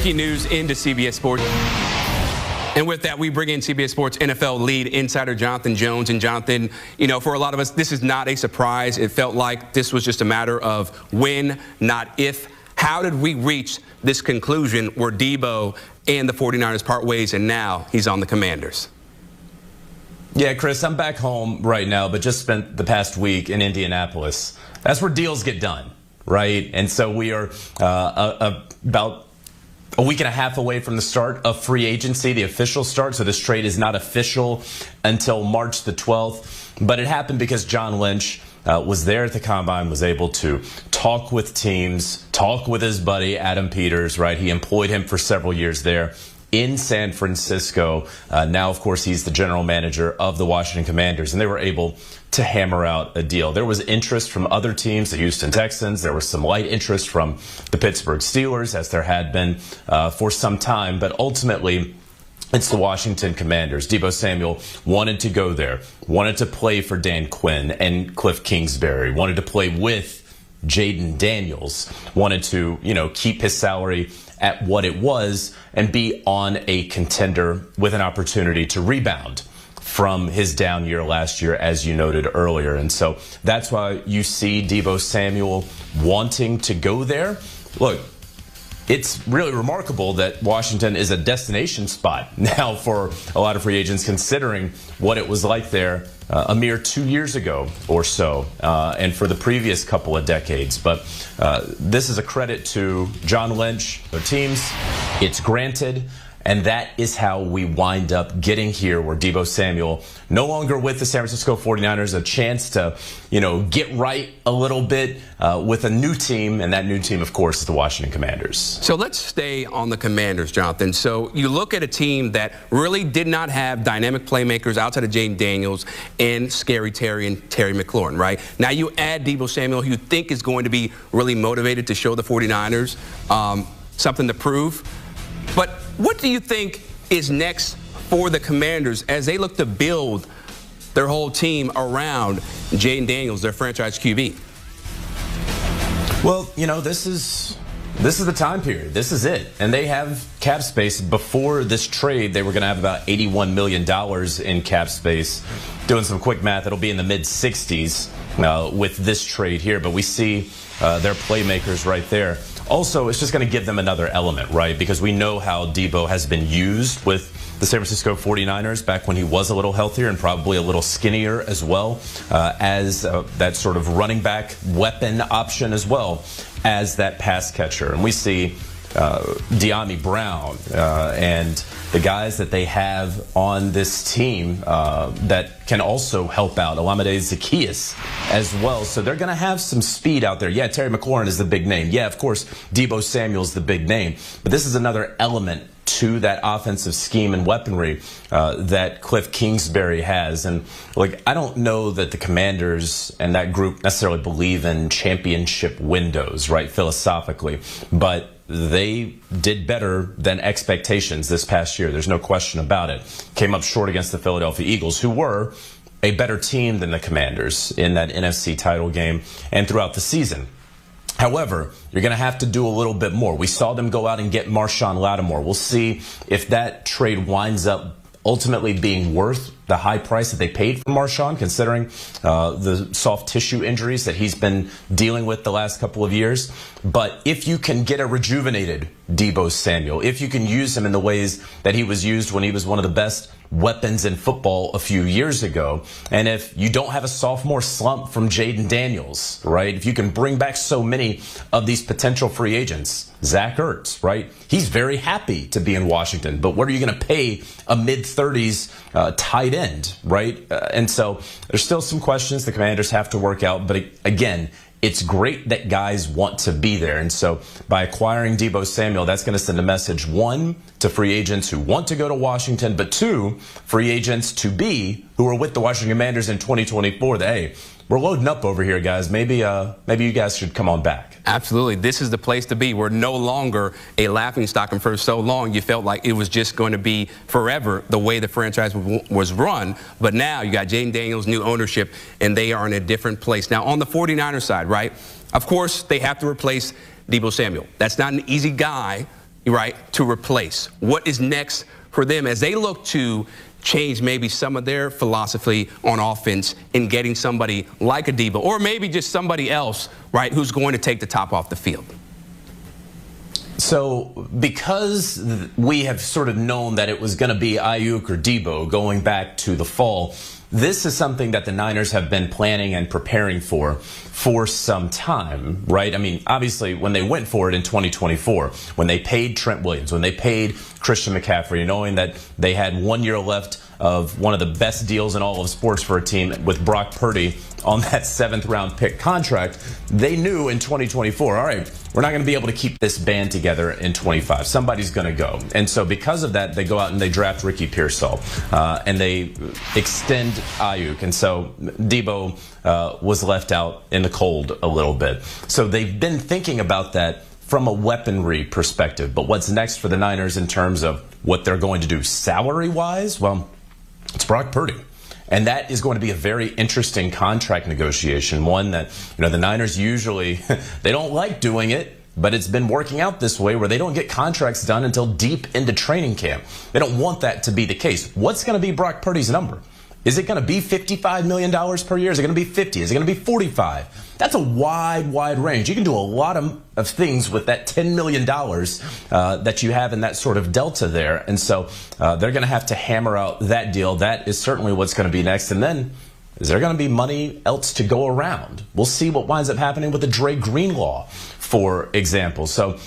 Breaking news into CBS Sports. And with that, we bring in CBS Sports NFL lead insider Jonathan Jones. And Jonathan, you know, for a lot of us, this is not a surprise. It felt like this was just a matter of when, not if. How did we reach this conclusion where Deebo and the 49ers part ways and now he's on the Commanders? Yeah, Chris, I'm back home right now, but just spent the past week in Indianapolis. That's where deals get done, right? And so we are about a week and a half away from the start of free agency, the official start. So this trade is not official until March the 12th. But it happened because John Lynch was there at the Combine, was able to talk with teams, talk with his buddy Adam Peters, right? He employed him for several years there in San Francisco. Now, of course, he's the general manager of the Washington Commanders, and they were able to hammer out a deal. There was interest from other teams, the Houston Texans. There was some light interest from the Pittsburgh Steelers, as there had been for some time. But ultimately, it's the Washington Commanders. Deebo Samuel wanted to go there, wanted to play for Dan Quinn and Cliff Kingsbury, wanted to play with Jaden Daniels, wanted to, keep his salary at what it was and be on a contender with an opportunity to rebound from his down year last year, as you noted earlier. And so that's why you see Deebo Samuel wanting to go there. Look, it's really remarkable that Washington is a destination spot now for a lot of free agents, considering what it was like there a mere 2 years ago or so, and for the previous couple of decades. But this is a credit to John Lynch, the teams. It's granted. And that is how we wind up getting here, where Deebo Samuel, no longer with the San Francisco 49ers, a chance to, get right a little bit with a new team. And that new team, of course, is the Washington Commanders. So let's stay on the Commanders, Jonathan. So you look at a team that really did not have dynamic playmakers outside of Jaden Daniels and Scary Terry and Terry McLaurin, right? Now you add Deebo Samuel, who you think is going to be really motivated to show the 49ers something to prove. But what do you think is next for the Commanders as they look to build their whole team around Jaden Daniels, their franchise QB? Well, this is the time period. This is it. And they have cap space. Before this trade, they were going to have about $81 million in cap space. Doing some quick math, it'll be in the mid-60s with this trade here. But we see their playmakers right there. Also, it's just going to give them another element, right? Because we know how Deebo has been used with the San Francisco 49ers back when he was a little healthier and probably a little skinnier as well, as that sort of running back weapon option, as well as that pass catcher. And we see De'Ami Brown and the guys that they have on this team that can also help out. Olamide Zaccheaus as well. So they're going to have some speed out there. Yeah, Terry McLaurin is the big name. Yeah, of course, Deebo Samuel's the big name. But this is another element to that offensive scheme and weaponry that Cliff Kingsbury has. And I don't know that the Commanders and that group necessarily believe in championship windows, right, philosophically. But they did better than expectations this past year. There's no question about it. Came up short against the Philadelphia Eagles, who were a better team than the Commanders in that NFC title game and throughout the season. However, you're going to have to do a little bit more. We saw them go out and get Marshawn Lattimore. We'll see if that trade winds up ultimately being worth the high price that they paid for Marshawn, considering the soft tissue injuries that he's been dealing with the last couple of years. But if you can get a rejuvenated Deebo Samuel, if you can use him in the ways that he was used when he was one of the best weapons in football a few years ago, and if you don't have a sophomore slump from Jaden Daniels, right, if you can bring back so many of these potential free agents, Zach Ertz, right, he's very happy to be in Washington, but what are you going to pay a mid-30s tight end, right? And so there's still some questions the Commanders have to work out, but again, it's great that guys want to be there. And so by acquiring Deebo Samuel, that's going to send a message, one, to free agents who want to go to Washington, but two, free agents to be who are with the Washington Commanders in 2024, that, hey, we're loading up over here, guys. Maybe you guys should come on back. Absolutely. This is the place to be. We're no longer a laughingstock, and for so long you felt like it was just going to be forever the way the franchise was run. But now you got Jaden Daniels, new ownership, and they are in a different place. Now, on the 49ers side, right, of course, they have to replace Deebo Samuel. That's not an easy guy right, to replace? What is next for them as they look to change maybe some of their philosophy on offense in getting somebody like a Deebo, or maybe just somebody else, right, who's going to take the top off the field? So because we have sort of known that it was going to be Ayuk or Deebo going back to the fall, this is something that the Niners have been planning and preparing for some time, right? I mean, obviously, when they went for it in 2024, when they paid Trent Williams, when they paid Christian McCaffrey, knowing that they had 1 year left of one of the best deals in all of sports for a team with Brock Purdy on that 7th round pick contract, they knew in 2024, all right, we're not going to be able to keep this band together in 25. Somebody's going to go. And so because of that, they go out and they draft Ricky Pearsall, and they extend Ayuk. And so Deebo was left out in the cold a little bit. So they've been thinking about that from a weaponry perspective. But what's next for the Niners in terms of what they're going to do salary-wise? Well, it's Brock Purdy. And that is going to be a very interesting contract negotiation, one that, the Niners usually, they don't like doing it, but it's been working out this way where they don't get contracts done until deep into training camp. They don't want that to be the case. What's going to be Brock Purdy's number? Is it going to be $55 million per year? Is it going to be 50? Is it going to be 45? That's a wide range. You can do a lot of things with that $10 million that you have in that sort of delta there. And so they're going to have to hammer out that deal. That is certainly what's going to be next. And then is there going to be money else to go around? We'll see what winds up happening with the Dre Greenlaw, for example. So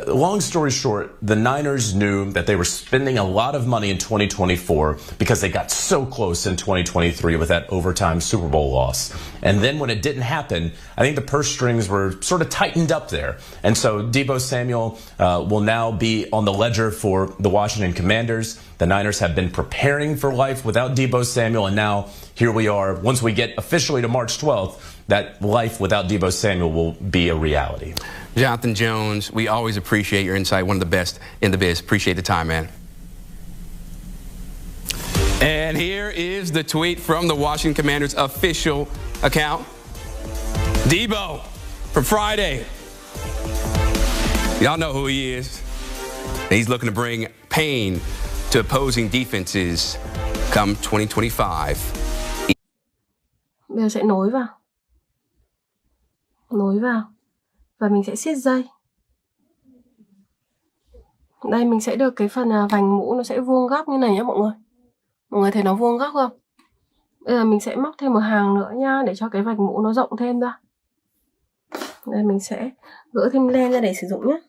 long story short, the Niners knew that they were spending a lot of money in 2024 because they got so close in 2023 with that overtime Super Bowl loss. And then when it didn't happen, I think the purse strings were sort of tightened up there. And so Deebo Samuel will now be on the ledger for the Washington Commanders. The Niners have been preparing for life without Deebo Samuel, and now here we are. Once we get officially to March 12th, that life without Deebo Samuel will be a reality. Jonathan Jones, we always appreciate your insight. One of the best in the biz. Appreciate the time, man. And here is the tweet from the Washington Commanders official account. Deebo from Friday. Y'all know who he is. He's looking to bring pain to opposing defenses come 2025. Bây giờ sẽ nối vào và mình sẽ siết dây. Đây mình sẽ được cái phần vành mũ nó sẽ vuông góc như này nhé mọi người. Mọi người thấy nó vuông góc không? Bây giờ mình sẽ móc thêm một hàng nữa nha, để cho cái vành mũ nó rộng thêm ra. Đây mình sẽ gỡ thêm len ra để sử dụng nhé.